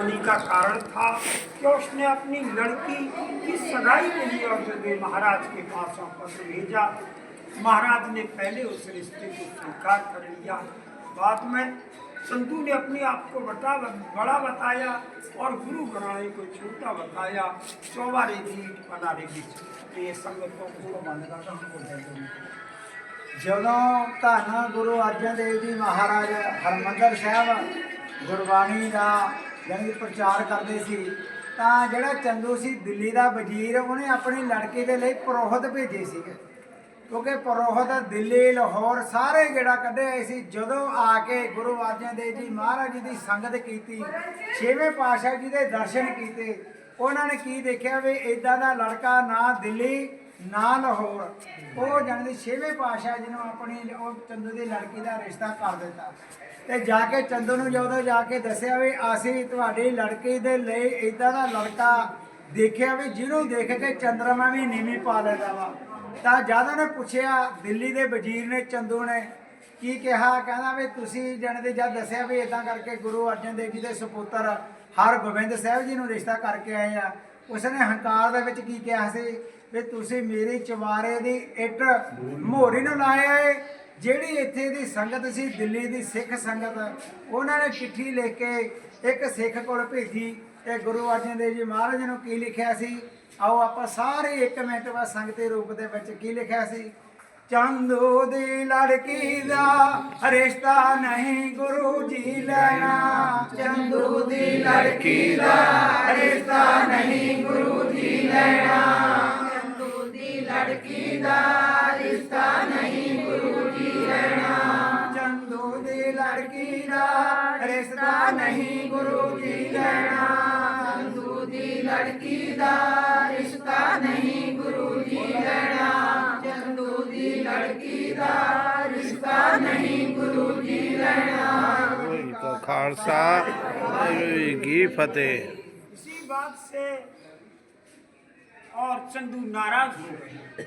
का कारण था कि उसने अपनी लड़की की सगाई के लिए अर्जुन महाराज के पास पत्र भेजा। महाराज ने पहले उस रिश्ते को स्वीकार कर लिया। बाद में चंदू ने अपने आप को बड़ा बताया और गुरु बनाने को छोटा बताया। चौबारे जीत पनारे बीच ये संगतों को बंद करता हमको ਜਦੋਂ ਧੰਨ ਗੁਰੂ ਅਰਜਨ ਦੇਵ ਜੀ ਮਹਾਰਾਜ ਹਰਮੰਦਰ ਸਾਹਿਬ ਗੁਰਬਾਣੀ ਦਾ ਜਾਣੀ ਪ੍ਰਚਾਰ ਕਰਦੇ ਸੀ ਤਾਂ ਜਿਹੜਾ ਚੰਦੂ ਸੀ ਦਿੱਲੀ ਦਾ ਵਜ਼ੀਰ ਉਹਨੇ ਆਪਣੀ ਲੜਕੀ ਦੇ ਲਈ ਪੁਰੋਹਿਤ ਭੇਜੇ ਸੀਗੇ ਕਿਉਂਕਿ ਪੁਰੋਹਿਤ ਦਿੱਲੀ ਲਾਹੌਰ ਸਾਰੇ ਜਿਹੜਾ ਕੱਢੇ ਆਏ ਸੀ। ਜਦੋਂ ਆ ਕੇ ਗੁਰੂ ਅਰਜਨ ਦੇਵ ਜੀ ਮਹਾਰਾਜ ਜੀ ਦੀ ਸੰਗਤ ਕੀਤੀ, ਛੇਵੇਂ ਪਾਤਸ਼ਾਹ ਜੀ ਦੇ ਦਰਸ਼ਨ ਕੀਤੇ, ਉਹਨਾਂ ਨੇ ਕੀ ਦੇਖਿਆ ਵੀ ਇੱਦਾਂ ਦਾ ਲੜਕਾ ਨਾ ਦਿੱਲੀ ਨਾ ਲਾਹੌਰ। ਉਹ ਜਾਣੀ ਛੇਵੇਂ ਪਾਤਸ਼ਾਹ ਜੀ ਨੂੰ ਆਪਣੀ ਉਹ ਚੰਦੂ ਦੀ ਲੜਕੀ ਦਾ ਰਿਸ਼ਤਾ ਕਰ ਦਿੱਤਾ ਤੇ ਜਾ ਕੇ ਚੰਦੂ ਨੂੰ ਜਦੋਂ ਜਾ ਕੇ ਦੱਸਿਆ ਵੀ ਅਸੀਂ ਤੁਹਾਡੀ ਲੜਕੀ ਦੇ ਲਈ ਇੱਦਾਂ ਦਾ ਲੜਕਾ ਦੇਖਿਆ ਵੀ ਜਿਹਨੂੰ ਦੇਖ ਕੇ ਚੰਦਰਮਾ ਵੀ ਨੀਵੀਂ ਪਾ ਲੈਂਦਾ ਵਾ। ਤਾਂ ਜਦ ਉਹਨੇ ਪੁੱਛਿਆ ਦਿੱਲੀ ਦੇ ਵਜ਼ੀਰ ਨੇ ਚੰਦੂ ਨੇ ਕੀ ਕਿਹਾ, ਕਹਿੰਦਾ ਵੀ ਤੁਸੀਂ ਜਾਣੀ ਦੇ ਜਦ ਦੱਸਿਆ ਵੀ ਇੱਦਾਂ ਕਰਕੇ ਗੁਰੂ ਅਰਜਨ ਦੇਵ ਜੀ ਦੇ ਸੁਪੁੱਤਰ ਹਰਗੋਬਿੰਦ ਸਾਹਿਬ ਜੀ ਨੂੰ ਰਿਸ਼ਤਾ ਕਰਕੇ ਆਏ ਆ। ਉਸਨੇ ਹੰਕਾਰ ਦੇ ਵਿੱਚ ਕੀ ਕਿਹਾ ਸੀ ਵੀ ਤੁਸੀਂ ਮੇਰੀ ਚਵਾਰੇ ਦੀ ਇੱਟ ਮੋਹਰੀ ਨੂੰ ਲਾਏ। ਜਿਹੜੀ ਇੱਥੇ ਦੀ ਸੰਗਤ ਸੀ ਦਿੱਲੀ ਦੀ ਸਿੱਖ ਸੰਗਤ, ਉਹਨਾਂ ਨੇ ਚਿੱਠੀ ਲਿਖ ਕੇ ਇੱਕ ਸਿੱਖ ਕੋਲ ਭੇਜੀ ਤੇ ਗੁਰੂ ਅਰਜਨ ਦੇਵ ਜੀ ਮਹਾਰਾਜ ਨੂੰ ਕੀ ਲਿਖਿਆ ਸੀ, ਆਓ ਆਪਾਂ ਸਾਰੇ 1 ਮਿੰਟ ਬਾਅਦ ਸੰਗਤੀ ਰੂਪ ਦੇ ਵਿੱਚ ਕੀ ਲਿਖਿਆ ਸੀ। ਚੰਦੂ ਦੀ ਲੜਕੀ ਦਾ ਰਿਸ਼ਤਾ ਨਹੀਂ ਗੁਰੂ ਜੀ ਲੈਣਾ, ਚੰਦੂ ਦੀ ਲੜਕੀ ਦਾ ਰਿਸ਼ਤਾ ਨਹੀਂ ਗੁਰੂ ਜੀ ਲੈਣਾ, ਚੰਦੂ ਦੀ ਲੜਕੀ ਦਾ ਰਿਸ਼ਤਾ ਨਹੀਂ ਗੁਰੂ ਜੀ ਲੈਣਾ, ਚੰਦੂ ਦੀ ਲੜਕੀ ਦਾ ਰਿਸ਼ਤਾ ਨਹੀਂ ਗੁਰੂ ਜੀ ਲੈਣਾ, ਚੰਦੂ ਦੀ ਲੜਕੀ ਦਾ ਰਿਸ਼ਤਾ ਨਹੀਂ ਗੁਰੂ ਜੀ ਲੈਣਾ, ਚੰਦੂ ਦੀ ਲੜਕੀ ਦਾ ਰਿਸ਼ਤਾ ਨਹੀਂ ਗੁਰੂ ਜੀ ਲੈਣਾ। खालसा की फतेह। इसी बात से और चंदू नाराज हो गए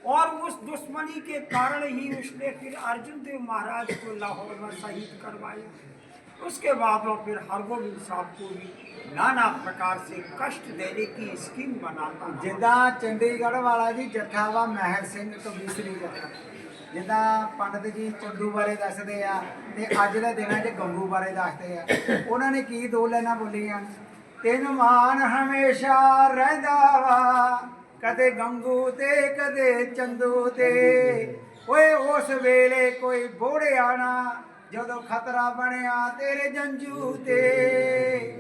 और उस दुश्मनी के कारण ही उसने फिर अर्जुन देव महाराज को लाहौर में शहीद करवाया। उसके बाद वो फिर हरगोबिंद साहब को भी नाना प्रकार से कष्ट देने की स्कीम बनाता। जिदा चंडीगढ़ वाला जी जत्था वा महर सिंह कबीसरी जत्था, जिदा पंडित जी चंदू बारे दसदे आ ते अज दे दिनां 'च गंगू बारे दसदे आ। उन्हां ने की 2 लाइनां बोलियां, तेन मान हमेशा रहिंदा वा कदे गंगू ते कदे चंदू ते, ओए उस वेले कोई बोड़िया ना ਜਦੋਂ ਖਤਰਾ ਬਣਿਆ तेरे जंजू ते।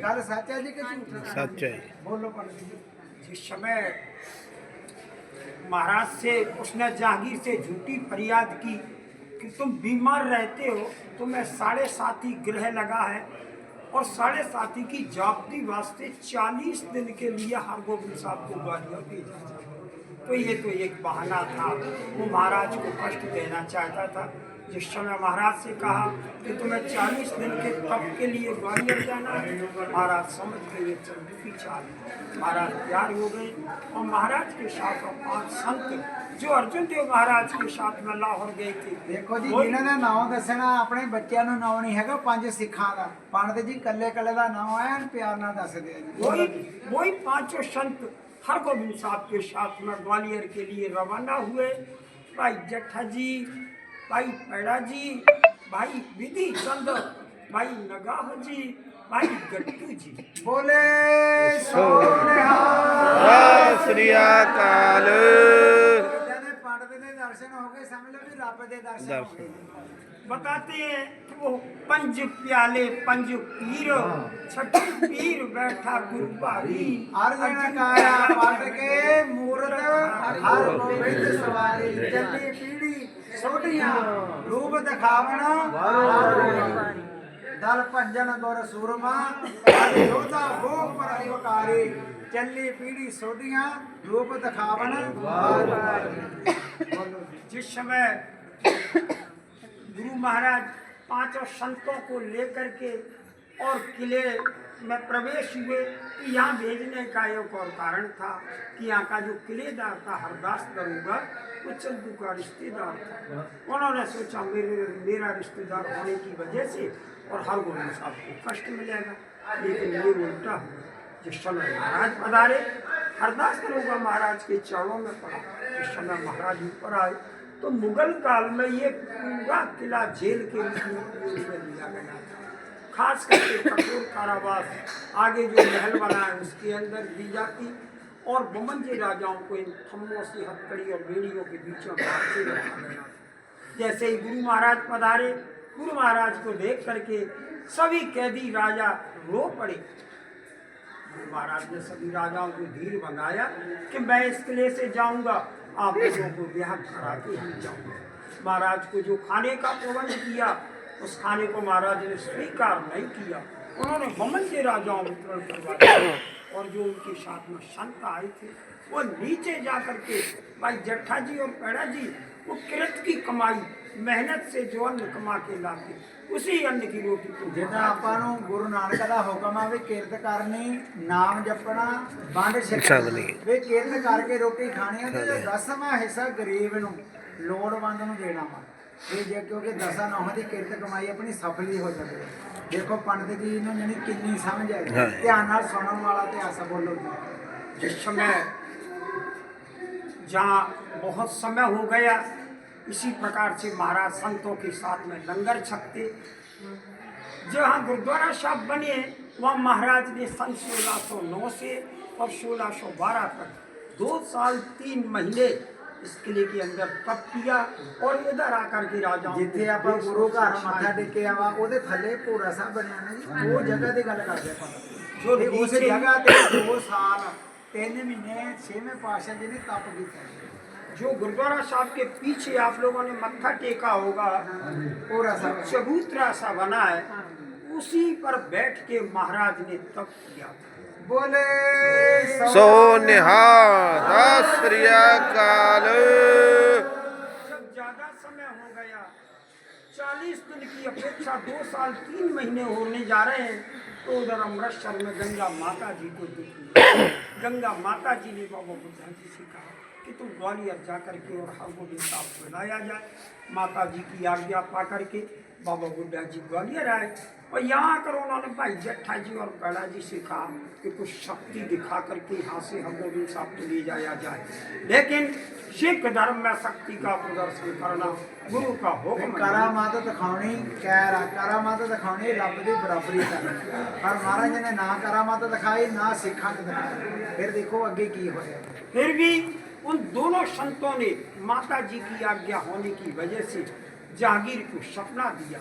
गल सच है जी कि झूठ? सच है। बोलो पंडित जी। जिस समय महाराज से उसने जहांगीर से झूठी फरियाद की कि तुम बीमार रहते हो, तुम्हें 7.5 ग्रह लगा है और 7.5 की जाप्ती वास्ते 40 दिन के लिए हरगोबिंद साहब को ग्वालियर भेजा था। तो ये तो एक बहाना था, वो महाराज को कष्ट देना चाहता था। जिस समय महाराज से कहा कि तुम्हें 40 दिन के तप के लिए ग्वालियर जाना है, महाराज समझ गए चंदू की चाल। महाराज तैयार हो गए और महाराज के साथ 5 संत जो अर्जुन देव महाराज के साथ में लाहौर गए थे। देखो जी, जिन्हों का नाम दसना अपने बच्चों को नाम नहीं है 5 सिखा का, पंडित जी कल्ले कल्ले का नाम है प्यार ना दस दे। वही 5 संत हरगोबिंद साहब के साथ में ग्वालियर के लिए रवाना हुए। भाई जट्ठा जी, भाई पैड़ा जी, भाई विधि चंद, भाई नगाह जी, भाई गट्टू जी। बोले सोनिहाल श्री अकाल। पंडित के दर्शन हो गए, समझ लो भी रब के दर्शन हो गए। बताते हैं कि वो 5 प्याले 5 पीर, छठी पीर बैठा गुरु भारी, अर्जुन काया पट के मूरत हर गोबिंद सवारी, चली पीढ़ी सोटियां रूप दिखावना दल भंजन गुर सूरमा, योधा भोग पर अधिकारी, चली पीढ़ी सोटियां रूप दिखावना। जिस समय गुरु महाराज 5 संतों को लेकर के और किले में प्रवेश हुए, तो यहाँ भेजने का एक और कारण था कि यहाँ का जो किलेदार था हरदास दरोगा, वो चंदू का रिश्तेदार था। उन्होंने सोचा मेरा रिश्तेदार होने की वजह से और हरगोबिंद साहब को कष्ट मिलेगा, लेकिन ये उल्टा। जिस समय महाराज पधारे, अरदास करूँगा महाराज के चरणों में पड़ा। जिस समय महाराज ऊपर आए तो मुगल काल में ये पूरा किला जेल के रूप में उपयोग में लिया गया था। खास करके कठोर कारावास, आगे जो महल बना है उसके अंदर दी जाती, और बमंजे राजाओं को इन थम्मों से हथकड़ी और बेड़ियों के बीचों बांधते रखा गया था। जैसे ही गुरु महाराज पधारे, गुरु महाराज को देख करके सभी कैदी राजा रो पड़े। गुरु महाराज ने सभी राजाओं को धीर भंगाया कि मैं इस किले से जाऊंगा, आप लोगों को ब्याह करा के ही जाऊंगा। महाराज को जो खाने का प्रबंध किया, उस खाने को महाराज ने स्वीकार नहीं किया। उन्होंने बमंजे राजाओं को वितरण करवा दिया, और जो उनके साथ में संत आए थे वो नीचे जा करके भाई जट्ठा जी और पैड़ा जी वो किरत की कमाई, मेहनत से जो अन्न कमा के लाते, उसी अन्न की रोटी को ਜਿੱਦਾਂ ਆਪਾਂ ਨੂੰ ਗੁਰੂ ਨਾਨਕ ਦਾ ਹੁਕਮ ਆ ਵੀ ਕਿਰਤ ਕਰਨੀ, ਨਾਮ ਜਪਣਾ, ਵੰਡ ਛਕਣੀ, ਵੀ ਕਿਰਤ ਕਰਕੇ ਰੋਟੀ ਖਾਣੀ ਹੈ ਤੇ 10ਵਾਂ ਹਿੱਸਾ ਗਰੀਬ ਨੂੰ, ਲੋੜਵੰਦ ਨੂੰ ਦੇਣਾ ਵਾ। ਇਹ ਜੇ ਕਿਉਂਕਿ 10 ਨੌਹਾਂ ਦੀ ਕਿਰਤ ਕਮਾਈ ਆਪਣੀ ਸਫਲ ਹੀ ਹੋ ਜਾਂਦੀ ਹੈ। ਦੇਖੋ ਪੰਡਤ ਜੀ ਨੂੰ ਜਾਨੀ ਕਿੰਨੀ ਸਮਝ ਹੈ, ਧਿਆਨ ਨਾਲ ਸੁਣਨ ਵਾਲਾ ਤੇ ਆਸਾ ਬੋਲੋ ਜੀ। जिस समय जहाँ बहुत समय हो गया, इसी प्रकार से महाराज संतों के साथ में लंगर छकते। जहाँ गुरुद्वारा साहब बने वहाँ महाराज ने सन 1609 से और 1612 तक 2 साल 3 महीने इस किले के अंदर तप किया, और इधर आकर के राजाओं ਜਿੱਥੇ ਆਪਾਂ ਗੁਰੂ ਘਰ ਮੱਥਾ ਟੇਕਿਆ ਵਾ ਉਹਦੇ ਥੱਲੇ ਭੋਰਾ ਸਾਹਿਬ ਬਣਿਆ ਨਾ ਜੀ, ਉਹ ਜਗ੍ਹਾ ਦੀ ਗੱਲ ਕਰਦੇ ਆਪਾਂ। ਜੋ ਤੇ ਉਸ ਨੀਚੇ- ਜਗ੍ਹਾ ਤੇ 2 ਸਾਲ 3 ਮਹੀਨੇ 6ਵੇਂ ਪਾਤਸ਼ਾਹ ਜੀ ਨੇ ਤਪ ਕੀਤਾ। जो गुरुद्वारा साहब के पीछे आप लोगों ने मत्था टेका होगा, ਭੋਰਾ ਸਾਹਿਬ चबूतरा सा बना है, उसी पर बैठ के महाराज ने तप किया। ਬੋਲੇ ਸੋ ਨਿਹਾਲ ਸਤਿ ਸ੍ਰੀ ਅਕਾਲ। जब ज्यादा समय हो गया, 40 दिन की अपेक्षा 2 साल 3 महीने होने जा रहे हैं, तो उधर अमृतसर में गंगा माता जी को दुख हुआ। गंगा माता जी ने बाबा बुद्धा जी से कहा कि तुम ग्वालियर जा करके और हरगोविंद साहब को लाया जाए। माता जी की आज्ञा पा करके बाबा बुद्धा जी ग्वालियर आए, और यहाँ आकर उन्होंने भाई जट्ठा जी और पैड़ा जी से कहा कि कुछ शक्ति दिखा करके यहाँ से हरगोविंद साहब को ले जाया जाए। लेकिन सिख धर्म में शक्ति का प्रदर्शन करना गुरु का हुक्म है। ਕਰਾਮਾਤ ਦਿਖਾਉਣੀ ਕਹਿ ਰਾ, ਕਰਾਮਾਤ ਦਿਖਾਉਣੀ ਰੱਬ ਦੀ ਬਰਾਬਰੀ ਕਰਨੀ। ਪਰ ਮਹਾਰਾਜ ਨੇ ਨਾ ਕਰਾਮਾਤ ਦਿਖਾਈ, ਨਾ ਸਿੱਖਾਂ ਨੂੰ ਦਿਖਾਈ। ਫਿਰ ਦੇਖੋ ਅੱਗੇ ਕੀ ਹੋਇਆ। फिर भी उन दोनों संतों ने माता जी की आज्ञा होने की वजह से जहांगीर को सपना दिया।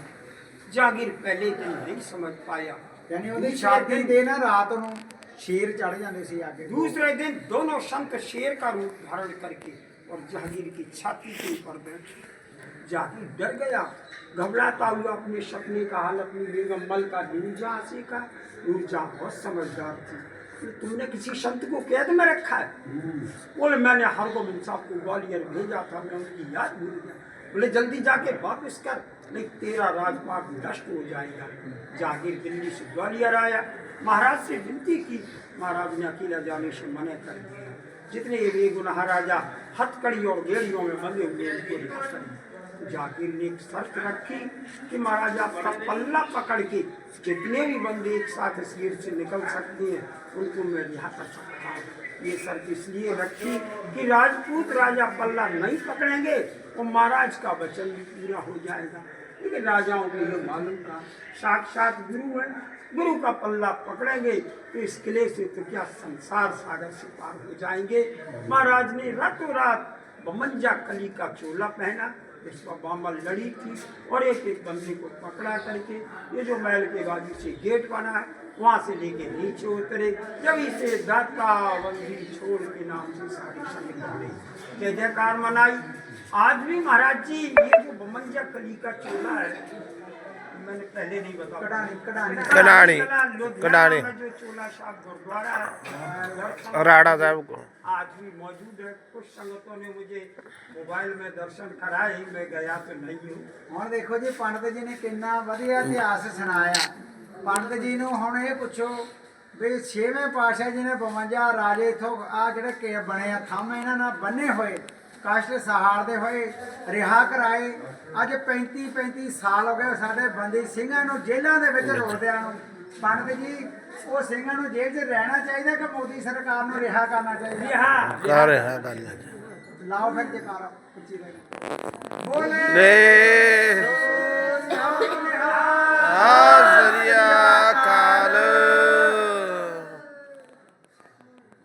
जहांगीर पहले दिन नहीं समझ पाया, ਯਾਨੀ ਉਹਦੀ दूसरे ਛਾਤੀ दिन- ਤੇ ਨਾ ਰਾਤ ਨੂੰ ਸ਼ੇਰ ਚੜ ਜਾਂਦੇ ਸੀ ਅੱਗੇ। दूसरे दिन दोनों संत शेर का रूप धारण करके और जहांगीर की छाती के ऊपर बैठे। जहांगीर डर गया, घबराता हुआ अपने सपने का हाल अपनी बेगम मलका नूरजहाँ से कहा। नूरजहाँ बहुत समझदार थी, कि तुमने किसी संत को कैद में रखा है? बोले मैंने हरगोविंद साहब को ग्वालियर भेजा था, मैं उनकी याद भूल गया। बोले जल्दी जाके वापस कर, नहीं तेरा राजपाट नष्ट हो जाएगा। जहांगीर दिल्ली से ग्वालियर आया, महाराज से विनती की, महाराज ने अकेला जाने से मना कर दिया। जितने ये बेगुनाह राजा हथकड़ी और बेड़ियों में बंधे हुए उनको रिहा कर दिया। जहांगीर ने एक शर्त रखी कि महाराज आपका पल्ला पकड़ के जितने भी बंदे एक साथ इस गेट से निकल सकते हैं उनको मैं रिहा कर सकता हूँ। ये शर्त इसलिए रखी कि राजपूत राजा पल्ला नहीं पकड़ेंगे तो महाराज का वचन भी पूरा हो जाएगा। लेकिन राजाओं को ये मालूम था साक्षात गुरु है, गुरु का पल्ला पकड़ेंगे तो इस किले से तो क्या संसार सागर से पार हो जाएंगे। महाराज ने रातों रात बमंजा कली का चोला पहना, जिस पर बामल लड़ी थी, और एक एक बंदे को पकड़ा करके ये जो महल के बाजू से गेट बना है वहाँ से लेके नीचे उतरे। जब इसे दाता बंदी छोड़ के नाम से सारी संग पड़े, जय जयकार मनाई। आज भी महाराज जी ये जो बमंजा कली का चोला है, मैंने पहले नहीं बताया, कढ़ानी कढ़ानी जो चोला साहब गुरुद्वारा है राणा साहब को आज भी मौजूद है। कुछ संगतों ने मुझे मोबाइल में दर्शन कराए, मैं गया तो नहीं हूँ। ਹੁਣ ਦੇਖੋ ਜੀ ਪੰਡਤ ਜੀ ਨੇ ਕਿੰਨਾ ਵਧੀਆ ਇਤਿਹਾਸ ਸੁਣਾਇਆ। ਪੰਡਤ ਜੀ ਨੂੰ ਹੁਣ ਇਹ ਪੁੱਛੋ ਵੀ 6ਵੇਂ ਪਾਤਸ਼ਾਹ ਜੀ ਨੇ 52 ਰਾਜੇ ਇਥੋਂ ਆ ਜਿਹੜੇ ਕੇ ਬਣੇ ਆ ਥੰਮ ਇਹਨਾਂ ਨਾਲ ਬੰਨੇ ਹੋਏ, ਕਸ਼ਟ ਸਹਾਰਦੇ ਹੋਏ ਰਿਹਾ ਕਰਾਏ। ਅੱਜ 35 ਸਾਲ ਹੋ ਗਏ ਸਾਡੇ ਬੰਦੀ ਸਿੰਘਾਂ ਨੂੰ ਜੇਲ੍ਹਾਂ ਦੇ ਵਿੱਚ ਰੋਲਦਿਆਂ ਨੂੰ। ਪੰਡਤ ਜੀ ਉਹ ਸਿੰਘਾਂ ਨੂੰ ਜੇਲ੍ਹ 'ਚ ਰਹਿਣਾ ਚਾਹੀਦਾ ਕਿ ਮੋਦੀ ਸਰਕਾਰ ਨੂੰ ਰਿਹਾ ਕਰਨਾ ਚਾਹੀਦਾ? यहाँ ਕਰ ਰਿਹਾ ਗੱਲ ਲਾਓ ਫਿਰ ਜਕਾਰਾ ਉੱਚੀ ਦੇ ਬੋਲੇ ਰੇ ਸੋਨਿਹਾਲ। ਸ੍ਰੀ ਅਕਾਲ।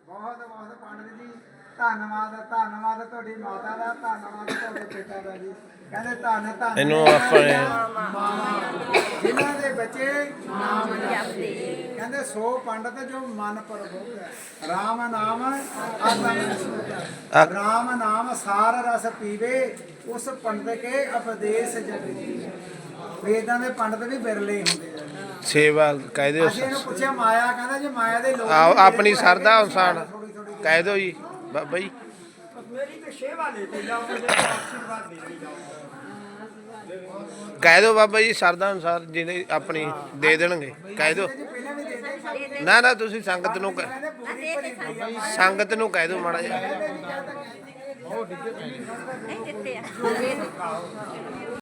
ਬਹੁਤ ਬਹੁਤ ਪੰਡਤ ਜੀ ਧੰਨਵਾਦ ਧੰਨਵਾਦ ਤੁਹਾਡੀ ਮਾਤਾ ਦਾ, ਧੰਨਵਾਦ ਤੁਹਾਡੇ ਪਿਤਾ ਦਾ ਜੀ। ਕਹਿੰਦੇ ਧੰਨ ਧੰਨ ਇਹਨੂੰ ਆਪਣੇ ਜਿਨ੍ਹਾਂ ਦੇ ਬੱਚੇ ਨਾਮ ਜਪਦੇ, ਕਹਿੰਦੇ ਸੋ ਪੰਡਤ ਜੋ ਮਨ ਪਰਬੋਧ ਹੈ। ਰਾਮ ਨਾਮ ਆਤਮ ਸੁਖ ਹੈ। ਰਾਮ ਨਾਮ ਸਾਰ ਰਸ ਪੀਵੇ, ਉਸ ਪੰਡਤ ਕੇ ਉਪਦੇਸ਼ ਜਗ ਜੀਵੇ। ਵੇਦਾਂ ਦੇ ਪੰਡਤ ਵੀ ਬਿਰਲੇ ਹੁੰਦੇ ਆ। ਸੇਵਾ ਕਹਿ ਦਿਓ ਅਸੀਂ ਇਹਨੂੰ ਪੁੱਛਿਆ ਮਾਇਆ, ਕਹਿੰਦਾ ਜੀ ਮਾਇਆ ਦੇ ਲੋਕ ਆਪਣੀ ਸਰਦਾ ਅਨੁਸਾਰ ਕਹਿ ਦਿਓ ਜੀ ਬਾਬਾ ਜੀ। मेरी तो सेवा लेते जाओ, मुझे तो आशीर्वाद देते जाओ। ਕਹਿ ਦਿਓ ਬਾਬਾ ਜੀ ਸਰਦਾ ਅਨੁਸਾਰ ਜਿਹਨੇ ਆਪਣੀ ਦੇ ਦੇਣਗੇ ਕਹਿ ਦਿਓ। ਪਹਿਲਾਂ ਵੀ ਦੇ ਦੇ ਨਾ ਨਾ ਤੁਸੀਂ ਸੰਗਤ ਨੂੰ ਕਹਿੰਦੇ ਪੂਰੀ ਭਰੀ ਪਈ ਆ। ਸੰਗਤ ਨੂੰ ਕਹਿ ਦਿਓ ਮਾੜਾ ਜਿਹਾ। ਕਹਿੰਦੇ ਜੀ ਕਹਿੰਦਾ ਇਹ ਦਿੱਤੇ ਆ